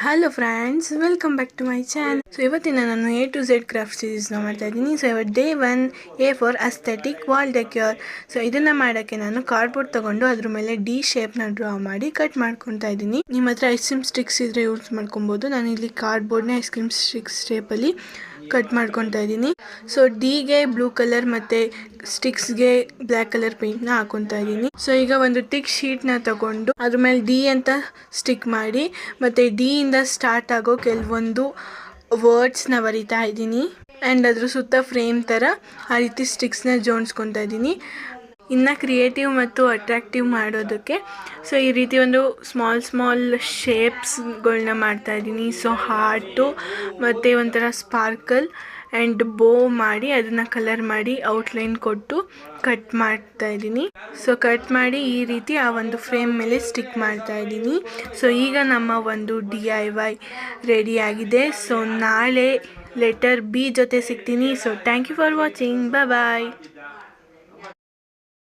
Hello friends, welcome back to my channel. So ಇವತ್ತಿನ ನಾನು A to Z craft ಸೀರೀಸ್ನ ಮಾಡ್ತಾ ಇದ್ದೀನಿ. ಸೊ ಇವತ್ತು day 1 A for aesthetic wall decor. So ಇದನ್ನು ಮಾಡೋಕ್ಕೆ ನಾನು ಕಾರ್ಡ್ಬೋರ್ಡ್ ತೊಗೊಂಡು ಅದ್ರ ಮೇಲೆ ಡಿ ಶೇಪ್ನ ಡ್ರಾ ಮಾಡಿ ಕಟ್ ಮಾಡ್ಕೊತಾ ಇದ್ದೀನಿ. ನಿಮ್ಮ ಹತ್ರ ಐಸ್ ಕ್ರೀಮ್ ಸ್ಟಿಕ್ಸ್ ಇದ್ದರೆ ಯೂಸ್ ಮಾಡ್ಕೊಬೋದು. ನಾನು ಇಲ್ಲಿ ಕಾರ್ಡ್ಬೋರ್ಡ್ನ ಐಸ್ ಕ್ರೀಮ್ ಸ್ಟಿಕ್ಸ್ ಶೇಪಲ್ಲಿ ಕಟ್ ಮಾಡ್ಕೊತಾ ಇದ್ದೀನಿ. ಸೊ ಡಿಗೆ ಬ್ಲೂ ಕಲರ್ ಮತ್ತು ಸ್ಟಿಕ್ಸ್ಗೆ ಬ್ಲ್ಯಾಕ್ ಕಲರ್ ಪೇಂಟ್ನ ಹಾಕೊತಾ ಇದ್ದೀನಿ. ಸೊ ಈಗ ಒಂದು ಟಿಕ್ ಶೀಟ್ನ ತಗೊಂಡು ಅದ್ರ ಮೇಲೆ ಡಿ ಅಂತ ಸ್ಟಿಕ್ ಮಾಡಿ ಮತ್ತು ಡಿ ಇಂದ ಸ್ಟಾರ್ಟ್ ಆಗೋ ಕೆಲವೊಂದು ವರ್ಡ್ಸ್ನ ಬರಿತಾ ಇದ್ದೀನಿ. ಆ್ಯಂಡ್ ಅದ್ರ ಸುತ್ತ ಫ್ರೇಮ್ ಥರ ಆ ರೀತಿ ಸ್ಟಿಕ್ಸ್ನ ಜೋಡಿಸ್ಕೊತಾ ಇದ್ದೀನಿ. ಇನ್ನು ಕ್ರಿಯೇಟಿವ್ ಮತ್ತು ಅಟ್ರಾಕ್ಟಿವ್ ಮಾಡೋದಕ್ಕೆ ಸೊ ಈ ರೀತಿ ಒಂದು ಸ್ಮಾಲ್ ಶೇಪ್ಸ್ಗಳನ್ನ ಮಾಡ್ತಾ ಇದ್ದೀನಿ. ಸೊ ಹಾರ್ಟು ಮತ್ತು ಒಂಥರ ಸ್ಪಾರ್ಕಲ್ ಆ್ಯಂಡ್ ಬೋ ಮಾಡಿ ಅದನ್ನು ಕಲರ್ ಮಾಡಿ ಔಟ್ಲೈನ್ ಕೊಟ್ಟು ಕಟ್ ಮಾಡ್ತಾ ಇದ್ದೀನಿ. ಸೊ ಕಟ್ ಮಾಡಿ ಈ ರೀತಿ ಆ ಒಂದು ಫ್ರೇಮ್ ಮೇಲೆ ಸ್ಟಿಕ್ ಮಾಡ್ತಾ ಇದ್ದೀನಿ. ಸೊ ಈಗ ನಮ್ಮ ಒಂದು DIY ರೆಡಿ ಆಗಿದೆ. ಸೊ ನಾಳೆ ಲೆಟರ್ B ಜೊತೆ ಸಿಗ್ತೀನಿ. So thank you for watching. Bye.